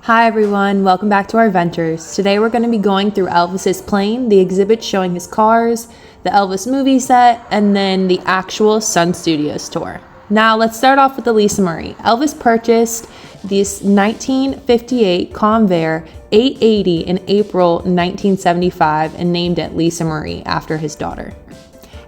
Hi everyone, welcome back to our ventures. Today we're going to be going through Elvis's plane, the exhibit showing his cars, the Elvis movie set, and then the actual Sun Studios tour. Now let's start off with the Lisa Marie. Elvis purchased this 1958 Convair 880 in April 1975 and named it Lisa Marie after his daughter.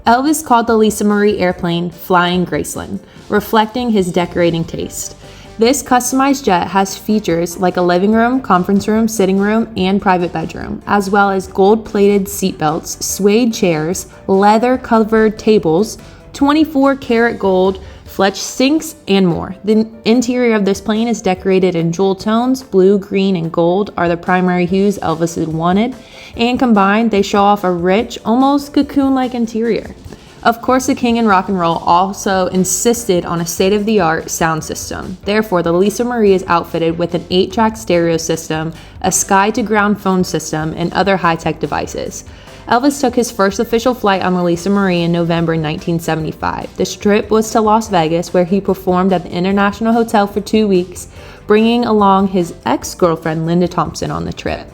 Elvis called the Lisa Marie airplane Flying Graceland, reflecting his decorating taste. This customized jet has features like a living room, conference room, sitting room, and private bedroom, as well as gold-plated seatbelts, suede chairs, leather-covered tables, 24-karat gold, Fletch sinks, and more. The interior of this plane is decorated in jewel tones. Blue, green, and gold are the primary hues Elvis had wanted, and combined, they show off a rich, almost cocoon-like interior. Of course, the king in rock and roll also insisted on a state-of-the-art sound system. Therefore, the Lisa Marie is outfitted with an 8-track stereo system, a sky-to-ground phone system, and other high-tech devices. Elvis took his first official flight on the Lisa Marie in November 1975. This trip was to Las Vegas, where he performed at the International Hotel for 2 weeks, bringing along his ex-girlfriend Linda Thompson on the trip.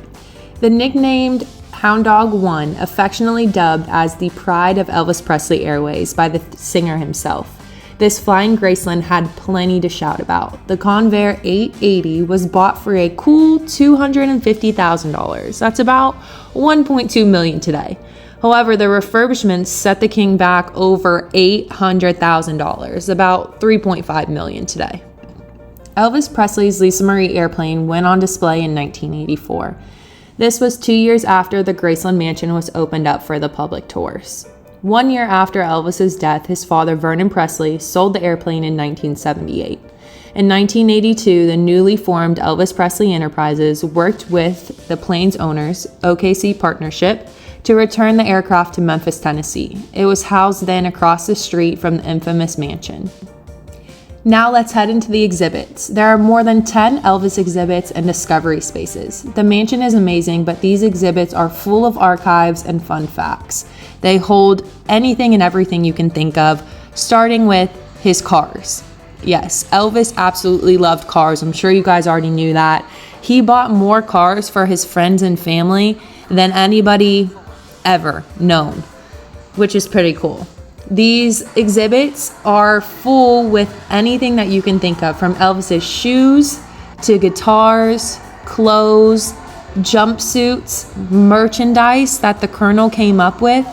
The nicknamed Hound Dog 1, affectionately dubbed as the pride of Elvis Presley Airways by the singer himself. This Flying Graceland had plenty to shout about. The Convair 880 was bought for a cool $250,000. That's about $1.2 million today. However, the refurbishments set the king back over $800,000, about $3.5 million today. Elvis Presley's Lisa Marie airplane went on display in 1984. This was 2 years after the Graceland Mansion was opened up for the public tours. 1 year after Elvis's death, his father Vernon Presley sold the airplane in 1978. In 1982, the newly formed Elvis Presley Enterprises worked with the plane's owners, OKC Partnership, to return the aircraft to Memphis, Tennessee. It was housed then across the street from the infamous mansion. Now let's head into the exhibits. There are more than 10 Elvis exhibits and discovery spaces. The mansion is amazing, but these exhibits are full of archives and fun facts. They hold anything and everything you can think of, starting with his cars. Yes, Elvis absolutely loved cars. I'm sure you guys already knew that. He bought more cars for his friends and family than anybody ever known, which is pretty cool. These exhibits are full with anything that you can think of, from Elvis's shoes to guitars, clothes, jumpsuits, merchandise that the Colonel came up with.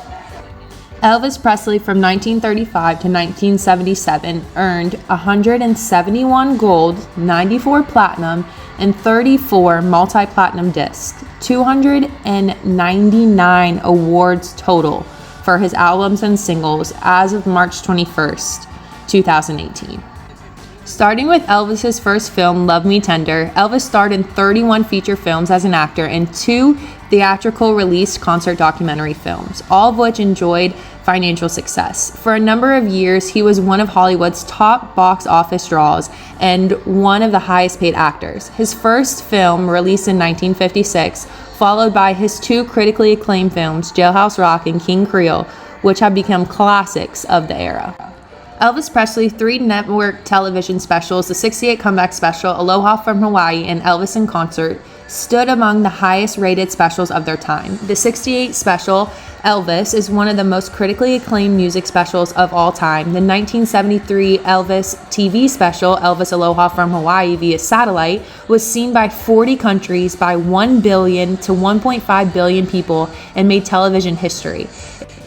Elvis Presley from 1935 to 1977 earned 171 gold, 94 platinum, and 34 multi-platinum discs, 299 awards total for his albums and singles as of March 21st, 2018. Starting with Elvis's first film, Love Me Tender, Elvis starred in 31 feature films as an actor and 2 theatrical released concert documentary films, all of which enjoyed financial success. For a number of years, he was one of Hollywood's top box office draws and one of the highest paid actors. His first film, released in 1956, followed by his 2 critically acclaimed films, Jailhouse Rock and King Creole, which have become classics of the era. Elvis Presley's 3 network television specials, the 68 Comeback Special, Aloha from Hawaii, and Elvis in Concert, stood among the highest rated specials of their time. The 68 special, Elvis, is one of the most critically acclaimed music specials of all time. The 1973 Elvis TV special, Elvis Aloha from Hawaii via satellite, was seen by 40 countries by 1 billion to 1.5 billion people and made television history.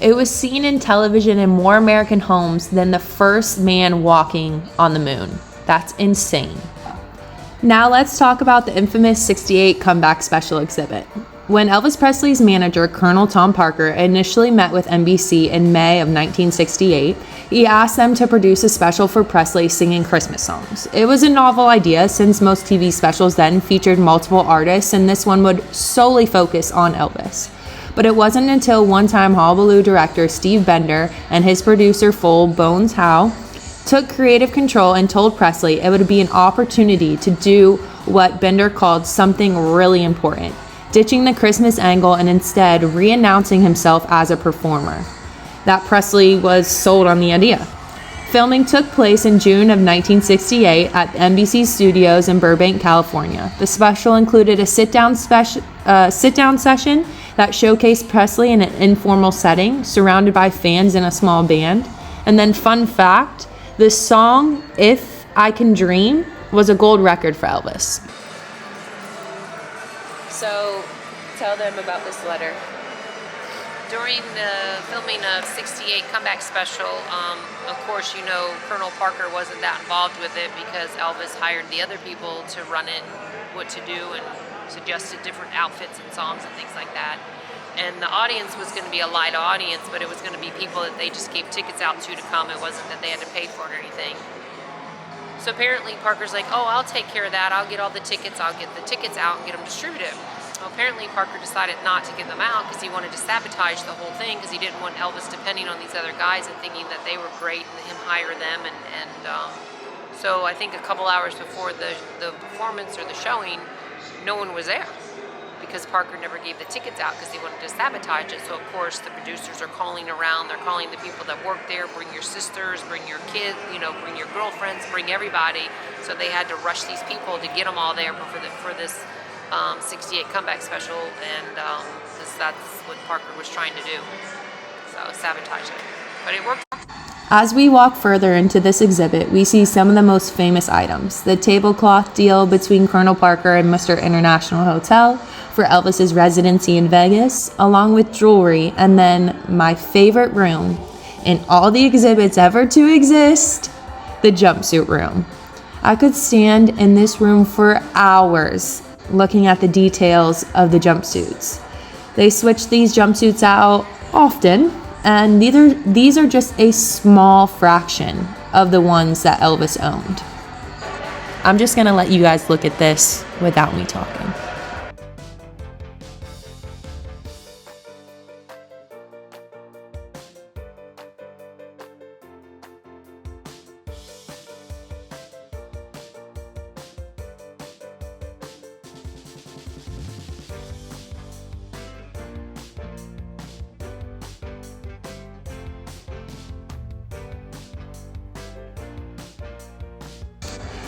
It was seen in television in more American homes than the first man walking on the moon. That's insane. Now let's talk about the infamous 68 Comeback Special exhibit. When Elvis Presley's manager, Colonel Tom Parker, initially met with NBC in May of 1968, he asked them to produce a special for Presley singing Christmas songs. It was a novel idea since most TV specials then featured multiple artists, and this one would solely focus on Elvis. But it wasn't until one-time Hullabaloo director Steve Bender and his producer Fool Bones Howe took creative control and told Presley it would be an opportunity to do what Bender called something really important, ditching the Christmas angle and instead re-announcing himself as a performer. That Presley was sold on the idea. Filming took place in June of 1968 at the NBC Studios in Burbank, California. The special included a sit-down session that showcased Presley in an informal setting, surrounded by fans and a small band. And then, fun fact, the song "If I Can Dream" was a gold record for Elvis. So, tell them about this letter. During the filming of 68 Comeback Special, of course, you know, Colonel Parker wasn't that involved with it because Elvis hired the other people to run it, what to do, and suggested different outfits and songs and things like that. And the audience was going to be a light audience, but it was going to be people that they just gave tickets out to come. It wasn't that they had to pay for it or anything. So apparently Parker's like, oh, I'll take care of that. I'll get all the tickets. I'll get the tickets out and get them distributed. Well, apparently Parker decided not to get them out because he wanted to sabotage the whole thing because he didn't want Elvis depending on these other guys and thinking that they were great and him hire them. So I think a couple hours before the performance or the showing, no one was there because Parker never gave the tickets out because he wanted to sabotage it. So of course the producers are calling around. They're calling the people that work there, bring your sisters, bring your kids, bring your girlfriends, bring everybody. So they had to rush these people to get them all there for this 68 Comeback Special, and that's what Parker was trying to do. So sabotage it, but it worked. As we walk further into this exhibit, we see some of the most famous items. The tablecloth deal between Colonel Parker and Mr. International Hotel for Elvis's residency in Vegas, along with jewelry, and then my favorite room in all the exhibits ever to exist, the jumpsuit room. I could stand in this room for hours looking at the details of the jumpsuits. They switch these jumpsuits out often, and these are just a small fraction of the ones that Elvis owned. I'm just gonna let you guys look at this without me talking.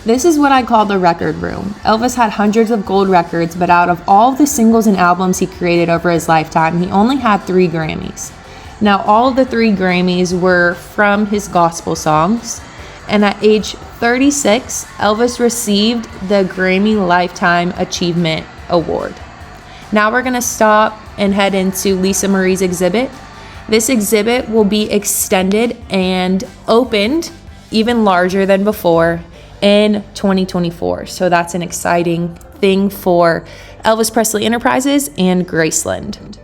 This is what I call the record room. Elvis had hundreds of gold records, but out of all the singles and albums he created over his lifetime, he only had 3 Grammys. Now, all of the 3 Grammys were from his gospel songs, and at age 36, Elvis received the Grammy Lifetime Achievement Award. Now we're gonna stop and head into Lisa Marie's exhibit. This exhibit will be extended and opened even larger than before in 2024. So that's an exciting thing for Elvis Presley Enterprises and Graceland.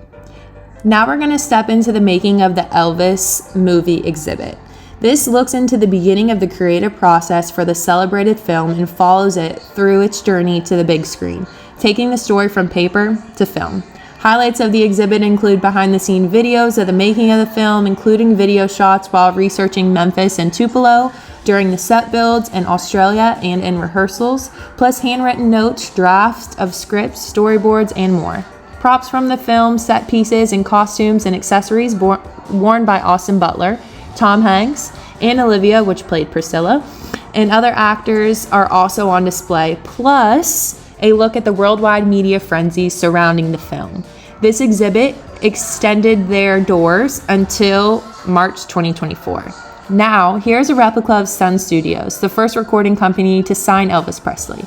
Now we're going to step into the making of the Elvis movie exhibit. This looks into the beginning of the creative process for the celebrated film and follows it through its journey to the big screen, taking the story from paper to film. Highlights of the exhibit include behind-the-scene videos of the making of the film, including video shots while researching Memphis and Tupelo during the set builds in Australia and in rehearsals, plus handwritten notes, drafts of scripts, storyboards, and more. Props from the film, set pieces, and costumes and accessories worn by Austin Butler, Tom Hanks, and Olivia, which played Priscilla, and other actors are also on display, plus a look at the worldwide media frenzy surrounding the film. This exhibit extended their doors until March 2024. Now, here's a replica of Sun Studios, the first recording company to sign Elvis Presley.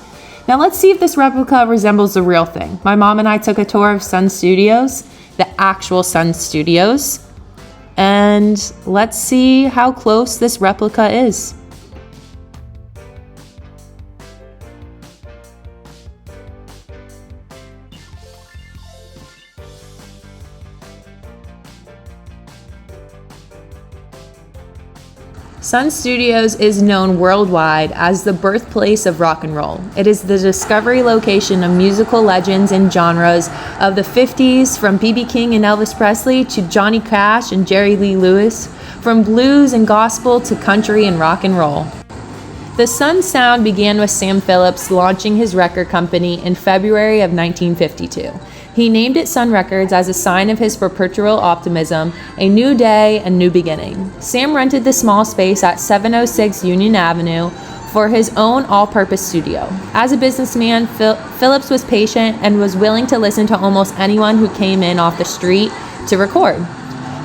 Now, let's see if this replica resembles the real thing. My mom and I took a tour of Sun Studios, the actual Sun Studios, and let's see how close this replica is. Sun Studios is known worldwide as the birthplace of rock and roll. It is the discovery location of musical legends and genres of the 50s, from B.B. King and Elvis Presley to Johnny Cash and Jerry Lee Lewis, from blues and gospel to country and rock and roll. The Sun sound began with Sam Phillips launching his record company in February of 1952. He named it Sun Records as a sign of his perpetual optimism, a new day, a new beginning. Sam rented the small space at 706 Union Avenue for his own all-purpose studio. As a businessman, Phillips was patient and was willing to listen to almost anyone who came in off the street to record.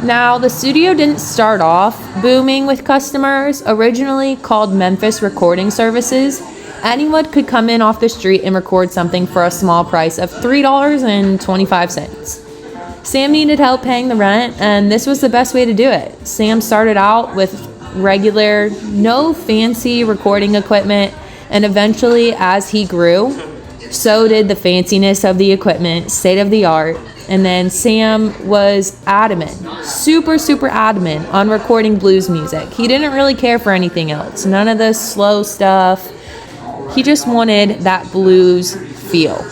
Now, the studio didn't start off booming with customers. Originally called Memphis Recording Services, anyone could come in off the street and record something for a small price of $3.25. Sam needed help paying the rent, and this was the best way to do it. Sam started out with regular, no fancy recording equipment, and eventually, as he grew, so did the fanciness of the equipment, state of the art. And then Sam was adamant, super adamant on recording blues music. He didn't really care for anything else, none of the slow stuff. He just wanted that blues feel.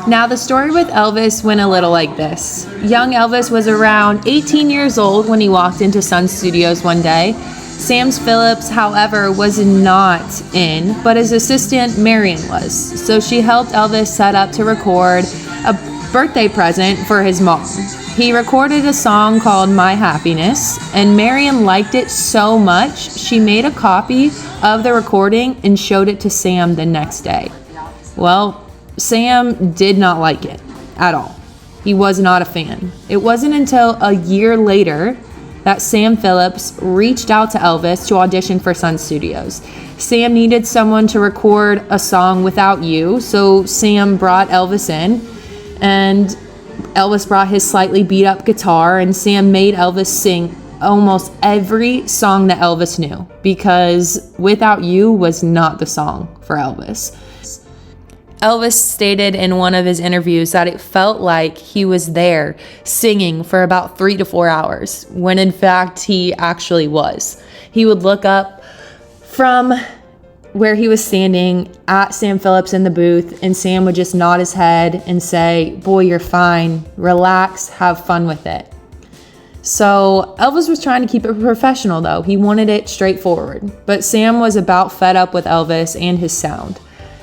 Now, the story with Elvis went a little like this. Young Elvis was around 18 years old when he walked into Sun Studios one day. Sam's Phillips, however, was not in, but his assistant Marion was. So she helped Elvis set up to record a birthday present for his mom. He recorded a song called My Happiness, and Marion liked it so much, she made a copy of the recording and showed it to Sam the next day. Well, Sam did not like it at all. He was not a fan. It wasn't until a year later that Sam Phillips reached out to Elvis to audition for Sun Studios. Sam needed someone to record a song without you, so Sam brought Elvis in, and Elvis brought his slightly beat up guitar, and Sam made Elvis sing almost every song that Elvis knew, because Without You was not the song for Elvis. Elvis stated in one of his interviews that it felt like he was there singing for about 3 to 4 hours, when in fact he actually was. He would look up from where he was standing at Sam Phillips in the booth, and Sam would just nod his head and say, "Boy, you're fine. Relax, have fun with it." So Elvis was trying to keep it professional though. He wanted it straightforward. But Sam was about fed up with Elvis and his sound.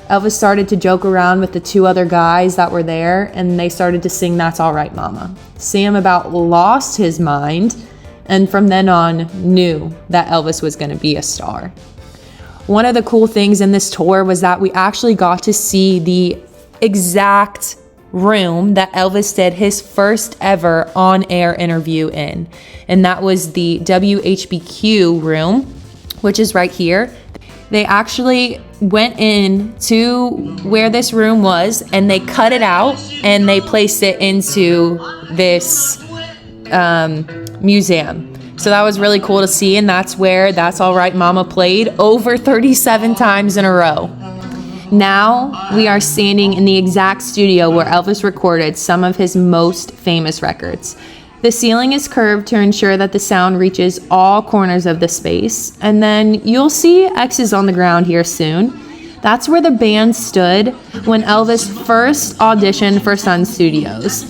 Elvis started to joke around with the 2 other guys that were there, and they started to sing That's All Right Mama. Sam about lost his mind, and from then on knew that Elvis was going to be a star. One of the cool things in this tour was that we actually got to see the exact room that Elvis did his first ever on-air interview in, and that was the WHBQ room, which is right here. They actually went in to where this room was, and they cut it out and they placed it into this museum. So that was really cool to see, and that's where That's All Right Mama played over 37 times in a row. Now we are standing in the exact studio where Elvis recorded some of his most famous records. The ceiling is curved to ensure that the sound reaches all corners of the space, and then you'll see X's on the ground here soon. That's where the band stood when Elvis first auditioned for Sun Studios.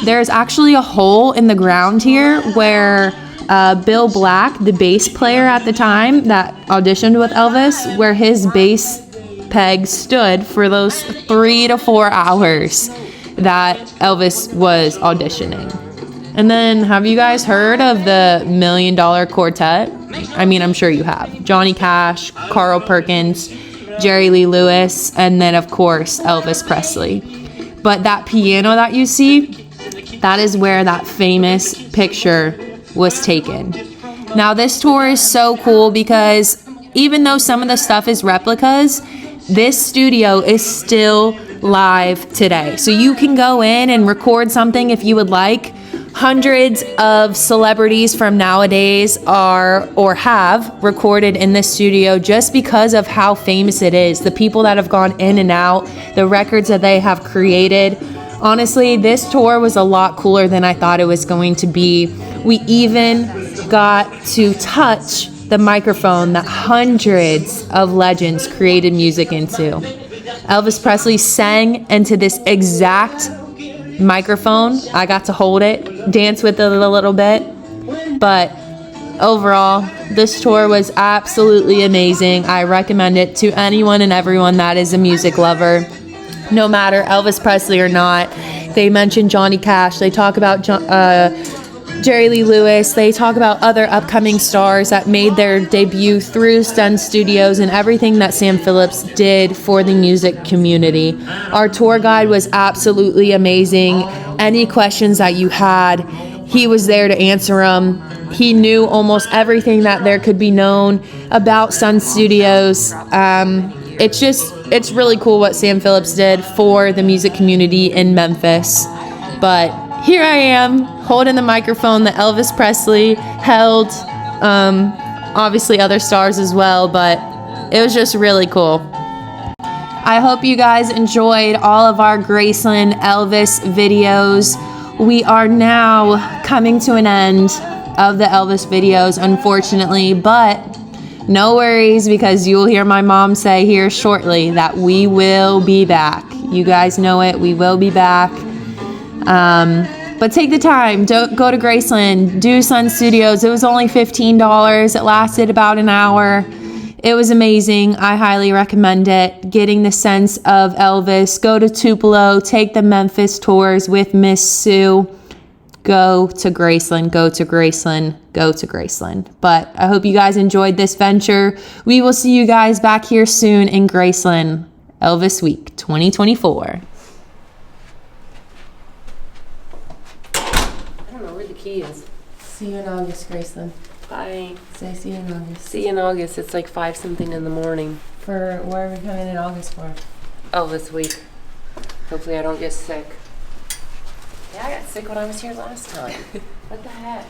There's actually a hole in the ground here where Bill Black, the bass player at the time that auditioned with Elvis, where his bass peg stood for those 3 to 4 hours that Elvis was auditioning. And then, have you guys heard of the $1 Million Quartet? I mean, I'm sure you have. Johnny Cash, Carl Perkins, Jerry Lee Lewis, and then, of course, Elvis Presley. But that piano that you see, that is where that famous picture was taken. Now, this tour is so cool because even though some of the stuff is replicas, this studio is still live today. So you can go in and record something if you would like. Hundreds of celebrities from nowadays are or have recorded in this studio just because of how famous it is. The people that have gone in and out, the records that they have created. Honestly, this tour was a lot cooler than I thought it was going to be. We even got to touch the microphone that hundreds of legends created music into. Elvis Presley sang into this exact microphone. I got to hold it, dance with it a little bit. But overall, this tour was absolutely amazing. I recommend it to anyone and everyone that is a music lover, no matter Elvis Presley or not, They mention Johnny Cash. They talk about Jerry Lee Lewis. They talk about other upcoming stars that made their debut through Sun Studios and everything that Sam Phillips did for the music community. Our tour guide was absolutely amazing. Any questions that you had, he was there to answer them. He knew almost everything that there could be known about Sun Studios. It's really cool what Sam Phillips did for the music community in Memphis. But here I am holding the microphone that Elvis Presley held. Obviously other stars as well, but it was just really cool. I hope you guys enjoyed all of our Graceland Elvis videos. We are now coming to an end of the Elvis videos, unfortunately, but no worries, because you'll hear my mom say here shortly that we will be back. You guys know it, we will be back. But take the time, don't go to Graceland, do Sun Studios. It was only $15. It lasted about an hour. It was amazing. I highly recommend it. Getting the sense of Elvis. Go to Tupelo, take the Memphis tours with Miss Sue. Go to Graceland, go to Graceland, go to Graceland. But I hope you guys enjoyed this venture. We will see you guys back here soon in Graceland, Elvis Week 2024. Key is. See you in August, Graceland. Bye. Say see you in August. See you in August. It's like 5 something in the morning. For where are we coming in August for? Oh, this week. Hopefully I don't get sick. Yeah, I got sick when I was here last time. What the heck?